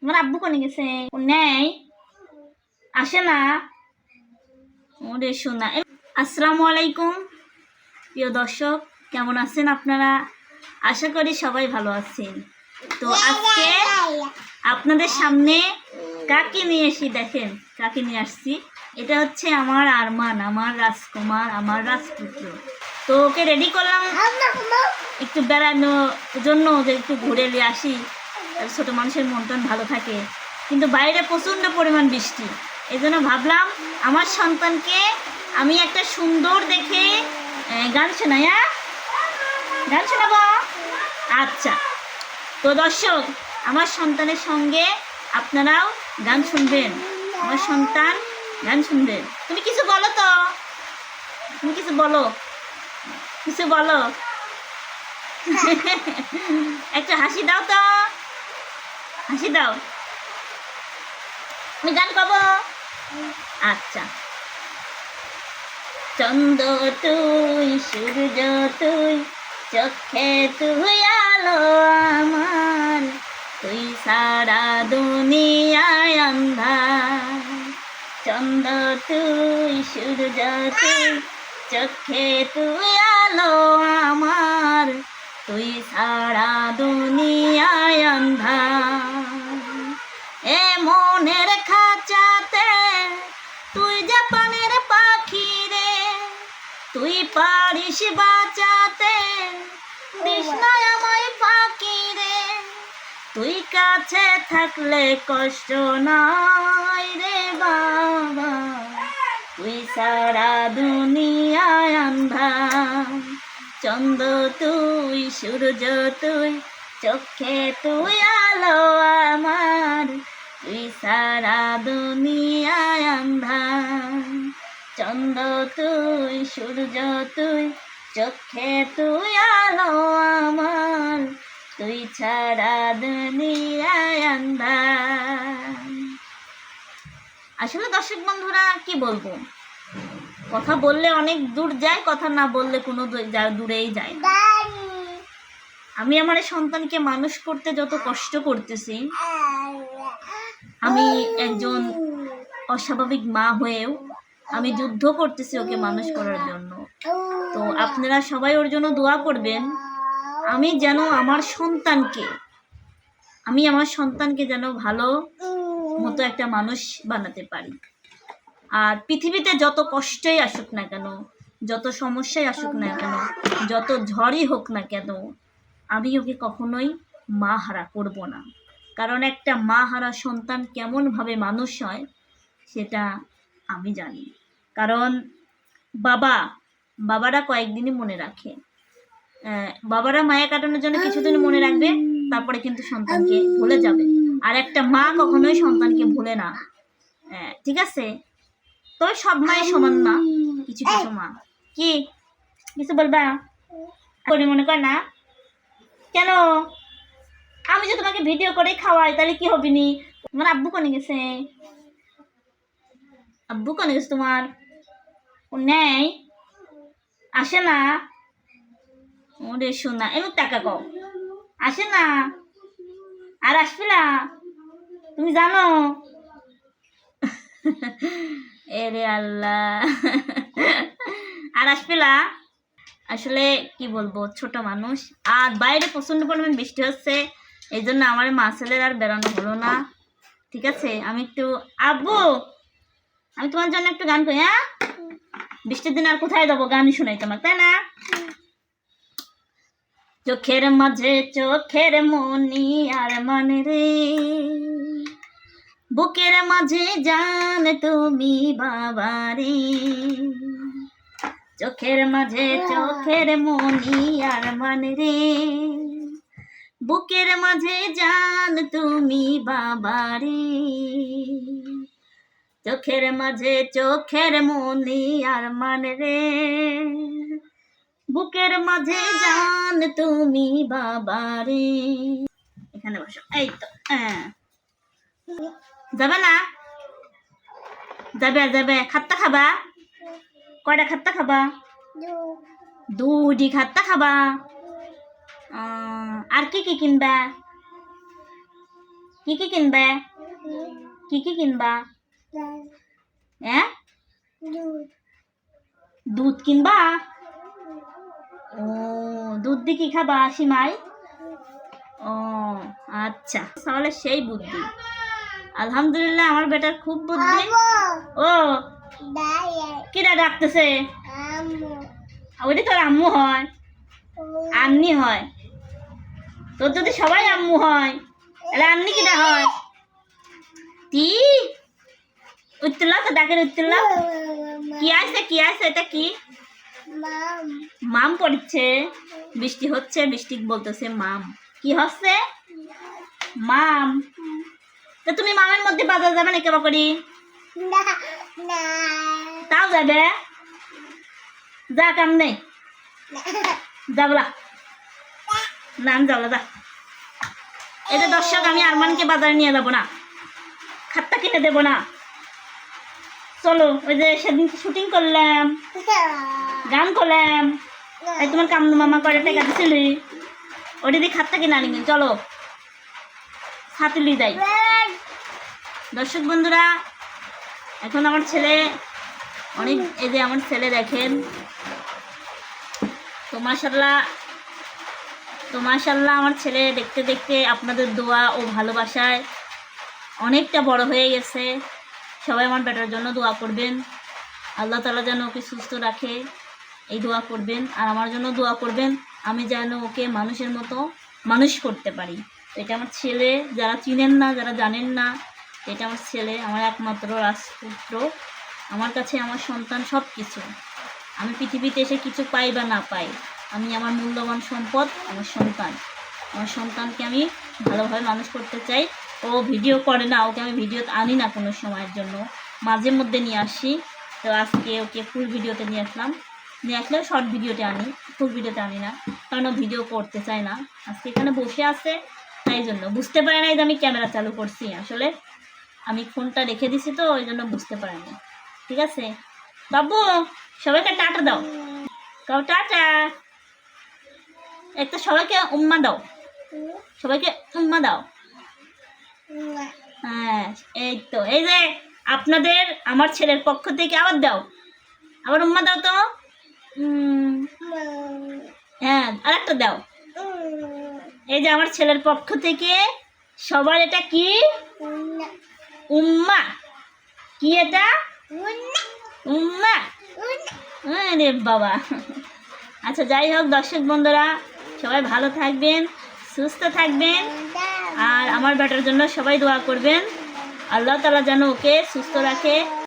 তোমার আব্বু কোনে গেছে? ও নেই, আসে না। ওরে শোনা। আসসালামু আলাইকুম প্রিয় দর্শক, কেমন আছেন আপনারা? আশা করি সবাই ভালো আছেন। তো আজকে আপনাদের সামনে কাকে নিয়ে এসি দেখেন, কাকে নিয়ে আসছি। এটা হচ্ছে আমার আরমান, আমার রাজকুমার, আমার রাজপুত্র। তো ওকে রেডি করলাম একটু বেড়ানোর জন্য, যে একটু ঘুরে নিয়ে আসি, ছোট মানুষের মন টন ভালো থাকে। কিন্তু বাইরে প্রচণ্ড পরিমাণ বৃষ্টি, এই জন্য ভাবলাম আমার সন্তানকে আমি একটা সুন্দর দেখে গান শোনাই। গান শোনাবো? আচ্ছা, তো দর্শক, আমার সন্তানের সঙ্গে আপনারাও গান শুনবেন, আমার সন্তান গান শুনবেন। তুমি কিছু বলো তো, তুমি কিছু বলো, কিছু বলো। একটা হাসি দাও তো, হাসি দাও। আমি গান গাবো। আচ্ছা। চন্দ্র তুই, সূর্য তুই, চোখে তুই আলো আমার, তুই সারা দুনিয়ায় অন্ধার। চন্দ্র তুই, সূর্য তুই, চোখে তুই আলো আমার, তুই সারা দুনিয়ায় অন্ধার। এ মনের খাঁচাতে তুই জাপানের পাখি রে, তুই পারিস বাঁচাতে, দিস না আমায় ফাঁকি রে। তুই কাছে থাকলে কষ্ট নাই রে বাবা, তুই সারা দুনিয়ায় অন্ধার। চন্দ্র তুই, সূর্য তুই, চোখে তুই আলো আমার, তুই সারা দুনিয়ায় অন্ধার। চন্দ্র তুই, সূর্য তুই, চোখে তুই আলো আমার, তুই ছাড়া দুনিয়ায় অন্ধার। আসলে দর্শক বন্ধুরা, কি বলবো, কথা বললে অনেক দূর যায়, কথা না বললে কোনো দূরেই যায় না। আমি আমার সন্তানকে মানুষ করতে যত কষ্ট করতেছি, আমি একজন অস্বাভাবিক মা হয়েও আমি যুদ্ধ করতেছি ওকে মানুষ করার জন্য। তো আপনারা সবাই ওর জন্য দোয়া করবেন, আমি যেন আমার সন্তানকে যেন ভালো মতো একটা মানুষ বানাতে পারি। আর পৃথিবীতে যত কষ্টই আসুক না কেন, যত সমস্যাই আসুক না কেন, যত ঝড়ই হোক না কেন, আমি ওকে কখনোই মা হারা করব না। কারণ একটা মা হারা সন্তান কেমনভাবে মানুষ হয় সেটা আমি জানি। কারণ বাবারা কয়েকদিনই মনে রাখে, বাবারা মায়া কাটানোর জন্য কিছুদিন মনে রাখবে, তারপরে কিন্তু সন্তানকে ভুলে যাবে। আর একটা মা কখনোই সন্তানকে ভুলে না। ঠিক আছে? তো সব মায়ের সমান না, কিছু কিছু মা। কি কিছু বলবা? মনে কর না কেন? আমি যে তোমাকে ভিডিও করে খাওয়াই, তাহলে কি হবে নি? তোমার আব্বু কোনে গেছে? আব্বু কোনে গেছে তোমার? ও নেই, আসে না। ওরে শোনা, এমন টাকা কও, আসে না। আর আসবে না, তুমি জানো? এরে আল্লাহ। আর আসবে না। আসলে কি বলবো, ছোট মানুষ, আর বাইরে প্রচন্ড পরিমাণ বৃষ্টি হচ্ছে, এই জন্য আমার মা ছেলের আর বেড়ানো হলো না। ঠিক আছে, আমি একটু আব্বু, আমি তোমার জন্য একটু গান করি। হ্যাঁ, বৃষ্টির দিন আর কোথায় যাবো, গানই শোনাই তোমার, তাই না? চোখের মাঝে চোখের মনি আর মানে রে, বুকের মাঝে জান তুমি বাবা রে। চোখের মাঝে চোখের মনি আর মানে রে, বুকের মাঝে জান তুমি বাবা রে। চোখের মাঝে চোখের মনি আর মানে রে, বুকের মাঝে জান তুমি বাবা রে। এখানে বসো, এই তো। যাবে না? যাবে খাত্তা খাবা? কয়টা খাত্তা খাবা? দুটি খাত্তা খাবা। আর কি কি কিনবা? কি কি কিনবে? কি কি কিনবা? হ্যাঁ, দুধ কিনবা? ও, দুধ দিয়ে কি খাবা সীমাই? ও আচ্ছা, তাহলে সেই বুদ্ধি। আলহামদুলিল্লাহ, আমার বেটার খুব বুদ্ধি। ও কিরা ডাকতেছে? ওইটা তোর আম্মু হয়, আম্মি হয়। তোর যদি সবাই আম্মু হয় তাহলে আম্মি কিটা হয়? তি উত্তরলা তো ডাকের উত্তরলা। কি আছে কি আছে? এটা কি? মাম পড়ছে, বৃষ্টি হচ্ছে, বৃষ্টি বলতেছে মাম। কি হচ্ছে? মাম। তো তুমি মামের মধ্যে বাজার যাবে না কেবা করি? তাও যাবে? যা, কাম নেই, যাবলা না, আমি যাবলা যা। এটা দর্শক, আমি আরমানকে বাজারে নিয়ে যাবো না, খাত্তা কিনে দেবো না। চলো, ওই যে সেদিন শুটিং করলাম, গান করলাম, এই তোমার কামনু মামা করে টাকা দিছিলি, ওটা দিয়ে খাত্তা কিনে আনিনি। চলো ছাতুলি যাই। দর্শক বন্ধুরা, এখন আমার ছেলে অনেক, এই যে আমার ছেলে দেখেন, তো মাশাআল্লাহ, তো মাশাআল্লাহ, আমার ছেলে দেখতে দেখতে আপনাদের দোয়া ও ভালোবাসায় অনেকটা বড় হয়ে গেছে। সবাই আমার বেটার জন্য দোয়া করবেন, আল্লাহ তাআলা যেন ওকে সুস্থ রাখে, এই দোয়া করবেন। আর আমার জন্য দোয়া করবেন, আমি যেন ওকে মানুষের মতো মানুষ করতে পারি। এটা আমার ছেলে, যারা চিনেন না, যারা জানেন না, এটা আমার ছেলে, আমার একমাত্র রাজপুত্র। আমার কাছে আমার সন্তান সব কিছু। আমি পৃথিবীতে এসে কিছু পাই বা না পাই, আমি আমার মূল্যবান সম্পদ আমার সন্তান। আমার সন্তানকে আমি ভালোভাবে মানুষ করতে চাই। ও ভিডিও করে না, ওকে আমি ভিডিওতে আনি না কোনো সময়ের জন্য, মাঝে মধ্যে নিয়ে আসি। তো আজকে ওকে ফুল ভিডিওতে নিয়ে আসলেও শর্ট ভিডিওতে আনি, ফুল ভিডিওতে আনি না, কারণ ও ভিডিও করতে চায় না। আজকে এখানে বসে আছে, তাই জন্য বুঝতে পারে না যে আমি ক্যামেরা চালু করছি। আসলে আমি ফোনটা রেখে দিছি, তো ওই জন্য বুঝতে পারেনি। ঠিক আছে বাবু, সবাইকে টাটা দাও, কাউ টাটা। একটা সবাইকে উম্মা দাও, সবাইকে উম্মা দাও। হ্যাঁ, এই তো, এই যে আপনাদের আমার ছেলের পক্ষ থেকে আবার দাও, আবার উম্মা দাও তো। হ্যাঁ, আর একটা দাও। এই যে আমার ছেলের পক্ষ থেকে সবার, এটা কি? উম্মা। কি এটা? উম্মা। আরে বাবা। আচ্ছা, যাই হোক দর্শক বন্ধুরা, সবাই ভালো থাকবেন, সুস্থ থাকবেন, আর আমার বেটার জন্য সবাই দোয়া করবেন, আল্লাহ তাআলা যেন ওকে সুস্থ রাখে।